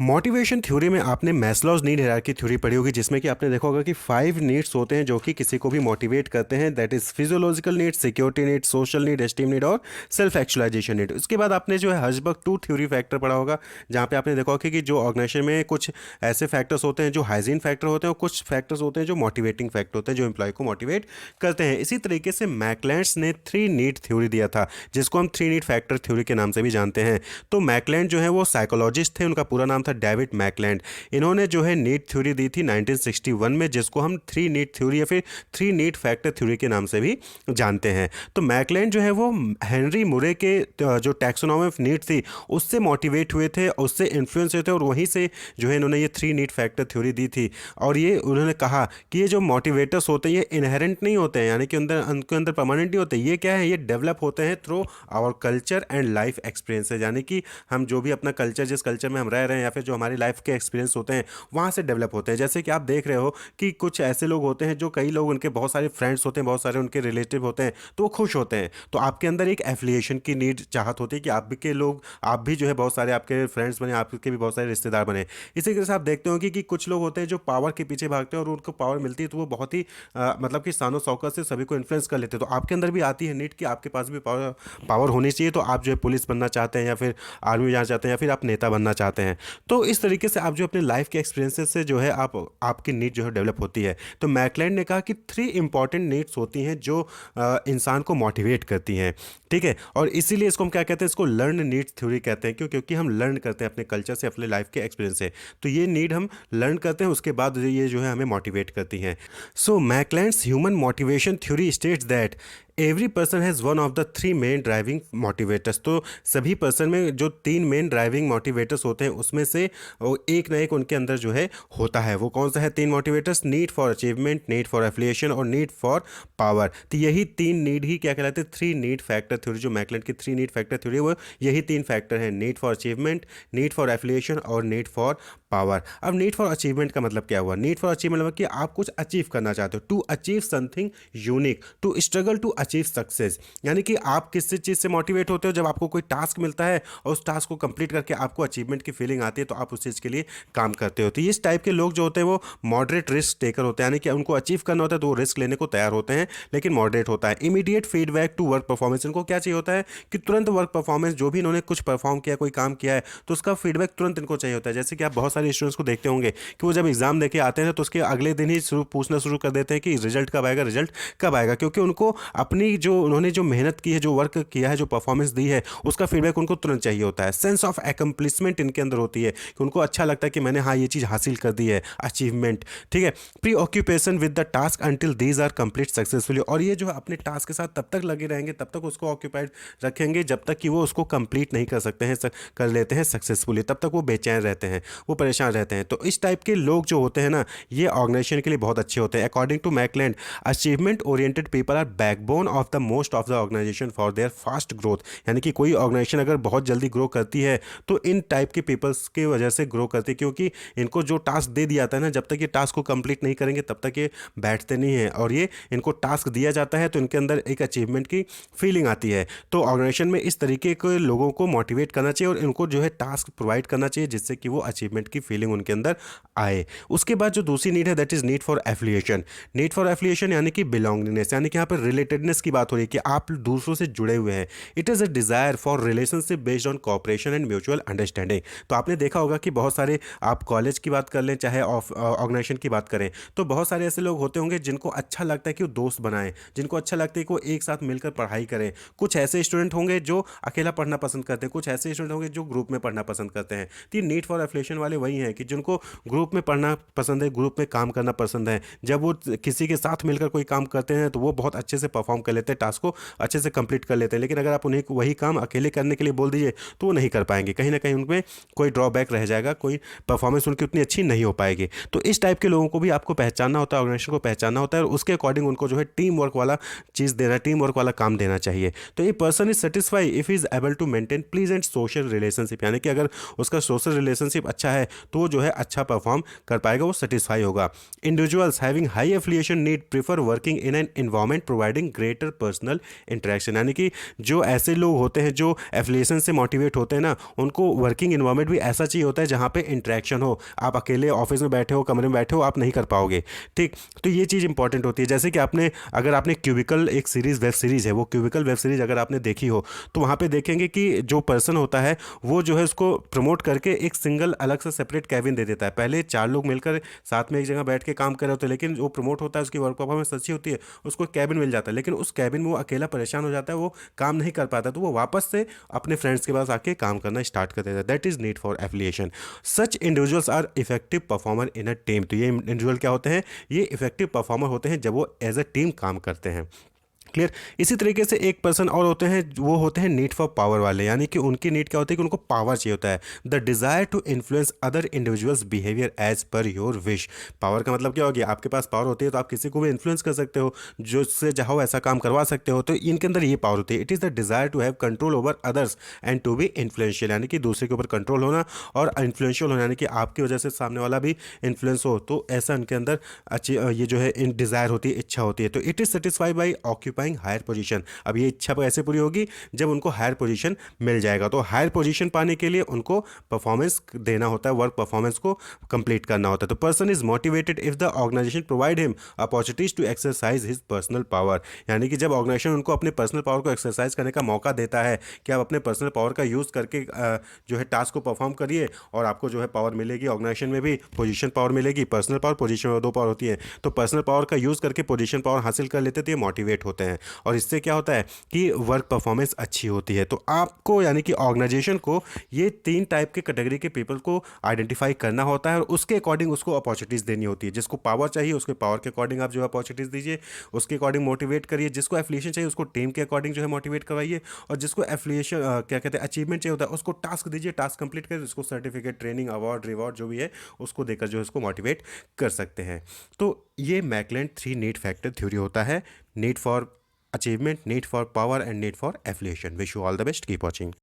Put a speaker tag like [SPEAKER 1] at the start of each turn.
[SPEAKER 1] Motivation theory में आपने Maslow's need hierarchy theory पढ़ी होगी, जिसमें कि आपने देखा होगा कि 5 नीड्स होते हैं जो कि किसी को भी मोटिवेट करते हैं। That is physiological need, security need, social need, esteem need और सेल्फ एक्चुअलाइजेशन नीड। उसके बाद आपने जो है हर्जबर्ग 2 थ्योरी फैक्टर पढ़ा होगा, जहाँ पे आपने देखा होगा कि जो ऑर्गेनाइजेशन में कुछ ऐसे फैक्टर्स होते हैं जो हाइजीन फैक्टर होते हैं और कुछ फैक्टर्स होते हैं जो मोटिवेटिंग फैक्टर होते हैं जो एम्प्लॉय को मोटिवेट करते हैं। इसी तरीके से मैकलैंड्स ने 3 नीड थ्योरी दिया था, जिसको हम 3 नीड फैक्टर थ्योरी के नाम से भी जानते हैं। तो मैकलैंड जो है वो साइकोलॉजिस्ट थे, उनका पूरा नाम था डेविड मैकलैंड। इन्होंने जो है नीड थ्योरी दी थी 1961 में, जिसको हम 3 नीड थ्योरी या फिर 3 नीड फैक्टर थ्योरी के नाम से भी जानते हैं। तो मैकलैंड जो है वो हेनरी मुरे के जो टैक्सोनॉमी ऑफ नीड थी उससे मोटिवेट हुए थे, उससे इन्फ्लुएंस हुए थे, और वहीं से जो है इन्होंने ये 3 नीड फैक्टर थ्योरी दी थी। और ये उन्होंने कहा कि ये जो मोटिवेटर्स होते हैं ये इनहेरेंट नहीं होते हैं, यानी कि उनके अंदर परमानेंट नहीं होते। ये क्या है, ये डेवलप होते हैं through our culture and life experiences, यानी कि हम जो भी अपना कल्चर, जिस कल्चर में हम रह रहे हैं या फिर जो हमारी लाइफ के एक्सपीरियंस होते हैं वहाँ से डेवलप होते हैं। जैसे कि आप देख रहे हो कि कुछ ऐसे लोग होते हैं जो कई लोग, उनके बहुत सारे फ्रेंड्स होते हैं, बहुत सारे उनके रिलेटिव होते हैं, तो वो खुश होते हैं, तो आपके अंदर एक एफिलिएशन की नीड चाहत होती है कि आप भी के लोग, आप भी जो है बहुत सारे आपके फ्रेंड्स बने, आपके भी बहुत सारे रिश्तेदार बने। इसी तरह से आप देखते हो कि कुछ लोग होते हैं जो पावर के पीछे भागते हैं और उनको पावर मिलती है तो वो बहुत ही मतलब कि शानो शौकत से सभी को इन्फ्लुएंस कर लेते हैं। तो आपके अंदर भी आती है नीड कि आपके पास भी पावर पावर होनी चाहिए, तो आप जो है पुलिस बनना चाहते हैं या फिर आर्मी जाना चाहते हैं या फिर आप नेता बनना चाहते हैं। तो इस तरीके से आप जो अपने लाइफ के एक्सपीरियंसेस से जो है आपकी नीड जो है डेवलप होती है। तो मैकलैंड ने कहा कि 3 इंपॉर्टेंट नीड्स होती हैं जो इंसान को मोटिवेट करती हैं, ठीक है। और इसीलिए इसको हम क्या कहते हैं, इसको लर्न नीड्स थ्योरी कहते हैं। क्यों? क्योंकि हम लर्न करते हैं अपने कल्चर से, अपने लाइफ के एक्सपीरियंस से। तो ये नीड हम लर्न करते हैं, उसके बाद ये जो है हमें मोटिवेट करती हैं। So McClelland's human motivation theory states that every person has one of the 3 main driving motivators. तो सभी पर्सन में जो 3 मेन ड्राइविंग मोटिवेटर्स होते हैं उसमें से वो एक ना एक उनके अंदर जो है होता है। वो कौन सा है 3 motivators? Need for achievement, need for affiliation और नीड फॉर पावर। तो यही 3 नीड ही क्या कहलाते हैं? 3 नीड फैक्टर थ्योरी। जो मैकलैंड की 3 नीड फैक्टर थ्योरी है वो यही 3 फैक्टर हैं: need for achievement, need for affiliation और नीड फॉर पावर। अब नीड फॉर अचीवमेंट का मतलब क्या हुआ? नीड फॉर अचीवमेंट मतलब कि आप कुछ अचीव करना चाहते हो, to achieve something unique, to struggle to achieve success. यानी कि आप किसी चीज़ से मोटिवेट होते हो? जब आपको कोई टास्क मिलता है और उस टास्क को कंप्लीट करके आपको अचीवमेंट की फीलिंग आती है तो आप उस चीज़ के लिए काम करते हो। तो इस टाइप के लोग जो होते हैं वो मॉडरेट रिस्क टेकर होते हैं, यानी कि उनको अचीव करना होता है तो वो रिस्क लेने को तैयार होते हैं, लेकिन मॉडरेट होता है। Immediate feedback to work performance, इनको क्या चाहिए होता है कि तुरंत वर्क परफॉर्मेंस, जो भी इन्होंने कुछ परफॉर्म किया, कोई काम किया है, तो उसका फीडबैक तुरंत इनको चाहिए होता है। जैसे कि आप बहुत सारे स्टूडेंट्स को देखते होंगे कि वो जब एग्जाम देके आते हैं तो उसके अगले दिन ही पूछना शुरू कर देते हैं कि रिजल्ट कब आएगा, रिजल्ट कब आएगा, क्योंकि उनको अपनी जो उन्होंने जो मेहनत की है, जो वर्क किया है, जो परफॉर्मेंस दी है, उसका फीडबैक उनको तुरंत चाहिए होता है। सेंस ऑफ एकम्प्लिसमेंट इनके अंदर होती है कि उनको अच्छा लगता है कि मैंने हाँ ये चीज़ हासिल कर दी है, अचीवमेंट, ठीक है। Preoccupation with the task until these are complete successfully, और ये जो है अपने टास्क के साथ तब तक लगे रहेंगे, तब तक उसको ऑक्यूपाइड रखेंगे जब तक कि वो उसको कंप्लीट नहीं कर सकते हैं, कर लेते हैं सक्सेसफुली, तब तक वो बेचैन रहते हैं, वो परेशान रहते हैं। तो इस टाइप के लोग जो होते हैं ना, ये ऑर्गेनाइजेशन के लिए बहुत अच्छे होते हैं। According to McClelland, achievement oriented people are backbone of the most of the organization for their fast growth. यानी कि कोई ऑर्गेनाइजेशन अगर बहुत जल्दी ग्रो करती है तो इन टाइप के पीपल्स की वजह से ग्रो करती है, क्योंकि इनको जो टास्क दे दिया जाता है ना, जब तक ये टास्क को कंप्लीट नहीं करेंगे तब तक ये बैठते नहीं हैं, और ये इनको टास्क दिया जाता है तो इनके अंदर एक अचीवमेंट की फीलिंग आती है। तो ऑर्गेनाइजेशन में इस तरीके के लोगों को मोटिवेट करना चाहिए और इनको जो है टास्क प्रोवाइड करना चाहिए जिससे कि वो अचीवमेंट की फीलिंग उनके अंदर आए। उसके बाद जो दूसरी नीड है that is need for affiliation. Need for affiliation यानी कि बिलोंगिंगनेस, यानी कि यहाँ पर रिलेटेडनेस की बात हो रही है कि आप दूसरों से जुड़े हुए हैं। It is a desire for relationship based on cooperation and mutual understanding. तो आपने देखा होगा कि बहुत सारे, आप कॉलेज की बात कर लें चाहे ऑर्गेनाइजेशन की बात करें, तो बहुत सारे ऐसे लोग होते होंगे जिनको अच्छा लगता है कि वो दोस्त बनाएं, जिनको अच्छा लगता है कि वो एक साथ मिलकर पढ़ाई करें। कुछ ऐसे स्टूडेंट होंगे जो अकेला पढ़ना पसंद करते हैं, कुछ ऐसे स्टूडेंट होंगे जो ग्रुप में पढ़ना पसंद करते हैं। तो ये नीड फॉर एफिलिएशन वाले वही हैं कि जिनको ग्रुप में पढ़ना पसंद है, ग्रुप में काम करना पसंद है। जब वो किसी के साथ मिलकर कोई काम करते हैं तो वो बहुत अच्छे से परफॉर्म कर लेते हैं, टास्क को अच्छे से कंप्लीट कर लेते हैं। लेकिन अगर आप उन्हें वही काम अकेले करने के लिए बोल दीजिए तो वो नहीं कर पाएंगे, कहीं ना कहीं उनमें कोई ड्रॉबैक रह जाएगा, कोई परफॉर्मेंस उनकी उतनी अच्छी नहीं हो पाएगी। तो इस टाइप के लोगों को भी आपको पहचानना होता है, ऑर्गेनाइजेशन को पहचानना होता है, और उसके अकॉर्डिंग उनको जो है टीम वर्क वाला चीज़ देना, टीम वर्क वाला काम देना चाहिए। तो ये person is satisfy if is able to maintain pleasant social relationship, यानी कि अगर उसका सोशल रिलेशनशिप अच्छा है तो वो जो है अच्छा परफॉर्म कर पाएगा, वो सेटिस्फाई होगा। Individuals having high affiliation need prefer working in an environment providing great greater personal interaction, यानी कि जो ऐसे लोग होते हैं जो एफिलिएशन से मोटिवेट होते हैं ना, उनको वर्किंग इन्वायरमेंट भी ऐसा चाहिए होता है जहाँ पे इंटरेक्शन हो। आप अकेले ऑफिस में बैठे हो, कमरे में बैठे हो, आप नहीं कर पाओगे। ठीक, तो ये चीज़ इंपॉर्टेंट होती है। जैसे कि आपने, अगर आपने क्यूबिकल, एक सीरीज़ वेब सीरीज़ है, वो क्यूबिकल वेब सीरीज़ अगर आपने देखी हो तो वहाँ पे देखेंगे कि जो पर्सन होता है वो जो है उसको प्रमोट करके एक सिंगल अलग से सेपरेट कैबिन दे देता है। पहले 4 लोग मिलकर साथ में एक जगह बैठ के काम कर रहे होते हैं, लेकिन जो प्रमोट होता है उसकी वर्क परफॉर्मेंस अच्छी होती है, उसको कैबिन मिल जाता है, लेकिन उस कैबिन में वो अकेला परेशान हो जाता है, वो काम नहीं कर पाता, तो वो वापस से अपने फ्रेंड्स के पास आके काम करना स्टार्ट कर देता है। That is need for affiliation. Such individuals are effective performer in a team. तो ये इंडिविजुअल क्या होते हैं, ये इफेक्टिव परफॉर्मर होते हैं जब वो एज अ टीम काम करते हैं। क्लियर। इसी तरीके से एक पर्सन और होते हैं, वो होते हैं नीड फॉर पावर वाले, यानी कि उनकी नीड क्या होती है कि उनको पावर चाहिए होता है। The desire to influence other individuals behaviour as per your wish. Power का मतलब क्या हो गया, आपके पास पावर होती है तो आप किसी को भी इन्फ्लुएंस कर सकते हो, जो से चाहो ऐसा काम करवा सकते हो। तो इनके अंदर ये पावर होती है। It is the desire to have control over others and to be influential, यानी कि दूसरे के ऊपर कंट्रोल होना और इन्फ्लुएंशियल होना, यानी कि आपकी वजह से सामने वाला भी इन्फ्लुएंस हो। तो ऐसा उनके अंदर अच्छी ये जो है इन डिज़ायर होती है, इच्छा होती है। तो it is satisfied by occupying higher position. अब ये इच्छा कैसे पूरी होगी, जब उनको हायर पोजीशन मिल जाएगा। तो हायर पोजीशन पाने के लिए उनको परफॉर्मेंस देना होता है, वर्क परफॉर्मेंस को कंप्लीट करना होता है। तो person is motivated if the organisation provide him opportunities to exercise his personal power, यानी कि जब ऑर्गेनाइजेशन उनको अपने पर्सनल पावर को एक्सरसाइज करने का मौका देता है कि आप अपने पर्सनल पावर का यूज़ करके जो है टास्क को परफॉर्म करिए, और आपको जो है पावर मिलेगी, ऑर्गेनाइजेशन में भी पोजीशन पावर मिलेगी। पर्सनल पावर, पोजीशन में 2 पावर होती है। तो पर्सनल पावर का यूज़ करके पोजीशन पावर हासिल कर लेते तो ये मोटिवेट होते हैं, और इससे क्या होता है कि वर्क परफॉर्मेंस अच्छी होती है। तो आपको, यानी कि ऑर्गेनाइजेशन को, ये 3 टाइप के कैटेगरी के पीपल को आइडेंटिफाई करना होता है और उसके अकॉर्डिंग उसको अपॉर्चुनिटीज़ देनी होती है। जिसको पावर चाहिए उसके पावर के अकॉर्डिंग आप जो है अपॉर्चुनिटीज़ दीजिए, उसके अकॉर्डिंग मोटिवेट करिए। जिसको एफिलिएशन चाहिए उसको टीम के अकॉर्डिंग जो है मोटिवेट करवाइए, और जिसको एफिलिएशन क्या कहते हैं अचीवमेंट चाहिए होता है उसको टास्क दीजिए, टास्क कंप्लीट करिए, उसको सर्टिफिकेट, ट्रेनिंग, अवार्ड, रिवॉर्ड जो भी है उसको देकर जो है उसको मोटिवेट कर सकते हैं। तो ये मैकलेंड 3 नीड फैक्टर थ्योरी होता है, need for achievement, need for power and need for affiliation. Wish you all the best. Keep watching.